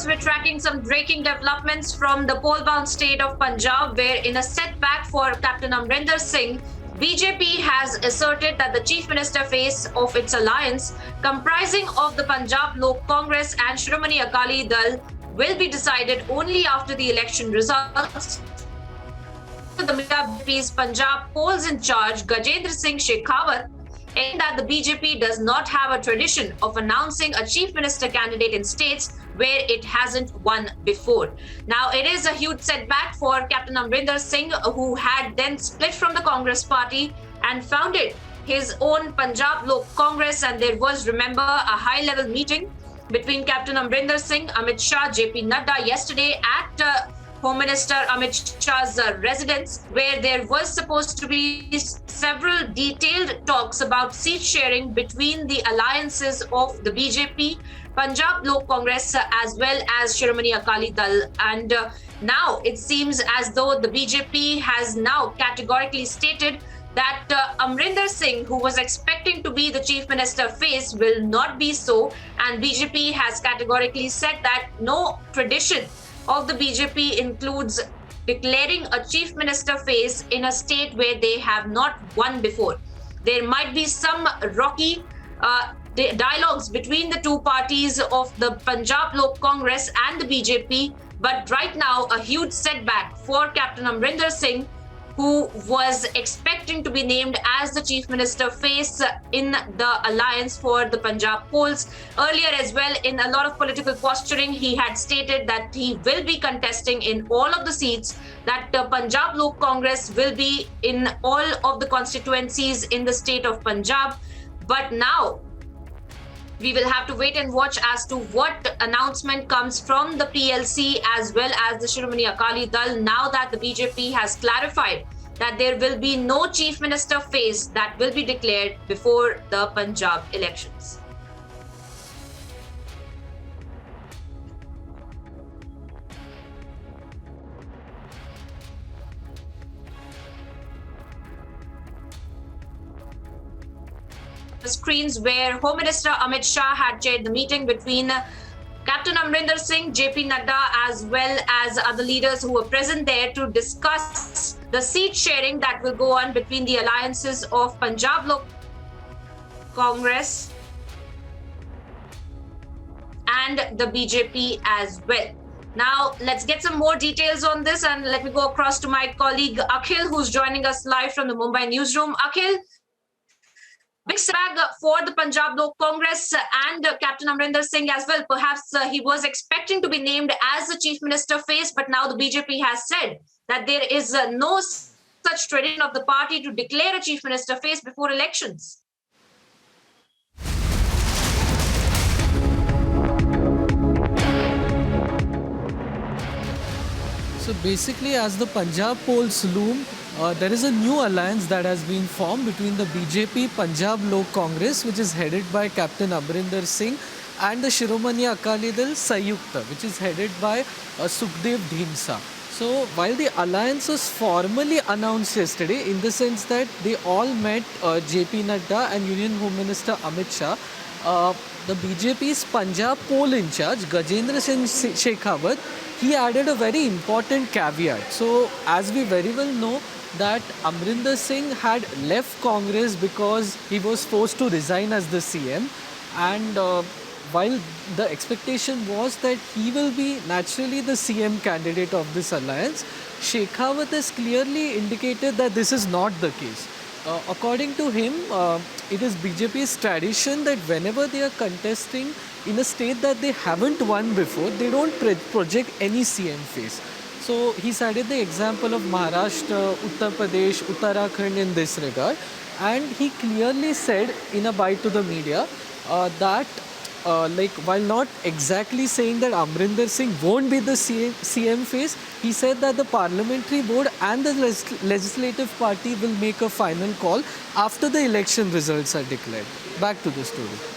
viewers, we're tracking some breaking developments from the poll-bound state of Punjab, where in a setback for Captain Amrinder Singh, BJP has asserted that the Chief Minister face of its alliance, comprising of the Punjab Lok Congress and Shiromani Akali Dal, will be decided only after the election results. The BJP's Punjab polls in charge, Gajendra Singh Shekhawat, saying that the BJP does not have a tradition of announcing a chief minister candidate in states where it hasn't won before. Now, it is a huge setback for Captain Amrinder Singh, who had then split from the Congress party and founded his own Punjab Lok Congress. And there was, remember, a high-level meeting between Captain Amrinder Singh, Amit Shah, JP Nadda yesterday at Home Minister Amit Shah's residence, where there was supposed to be several detailed talks about seat sharing between the alliances of the BJP, Punjab Lok Congress, as well as Shiromani Akali Dal. And now it seems as though the BJP has now categorically stated that Amrinder Singh, who was expecting to be the chief minister face, will not be so. And BJP has categorically said that no tradition of the BJP includes declaring a chief minister face in a state where they have not won before. There might be some rocky dialogues between the two parties of the Punjab Lok Congress and the BJP, but right now a huge setback for Captain Amrinder Singh, who was expecting to be named as the chief minister face in the alliance for the Punjab polls. Earlier as well, in a lot of political posturing, he had stated that he will be contesting in all of the seats, that the Punjab Lok Congress will be in all of the constituencies in the state of Punjab. But now, we will have to wait and watch as to what announcement comes from the PLC as well as the Shiromani Akali Dal, now that the BJP has clarified that there will be no chief minister face that will be declared before the Punjab elections. Screens where Home Minister Amit Shah had chaired the meeting between Captain Amrinder Singh, JP Nadda, as well as other leaders who were present there to discuss the seat sharing that will go on between the alliances of Punjab Lok Congress and the BJP as well. Now, let's get some more details on this, and let me go across to my colleague Akhil, who's joining us live from the Mumbai newsroom. Akhil, big setback for the Punjab Lok Congress and Captain Amrinder Singh as well. Perhaps he was expecting to be named as the chief minister face, but now the BJP has said that there is no such tradition of the party to declare a chief minister face before elections. So basically, as the Punjab polls loom, there is a new alliance that has been formed between the BJP Punjab Lok Congress, which is headed by Captain Amrinder Singh, and the Shiromani Akali Dal Sanyukta, which is headed by Sukhdev Dhinsa. So while the alliance was formally announced yesterday, in the sense that they all met JP Nadda and Union Home Minister Amit Shah, the BJP's Punjab poll in charge, Gajendra Singh Shekhawat, he added a very important caveat. So as we very well know, that Amrinder Singh had left Congress because he was forced to resign as the CM, and while the expectation was that he will be naturally the CM candidate of this alliance, Shekhawat has clearly indicated that this is not the case. According to him, it is BJP's tradition that whenever they are contesting in a state that they haven't won before, they don't project any CM face. So he cited the example of Maharashtra, Uttar Pradesh, Uttarakhand in this regard, and he clearly said in a bite to the media that while not exactly saying that Amrinder Singh won't be the CM face, he said that the parliamentary board and the legislative party will make a final call after the election results are declared. Back to the story.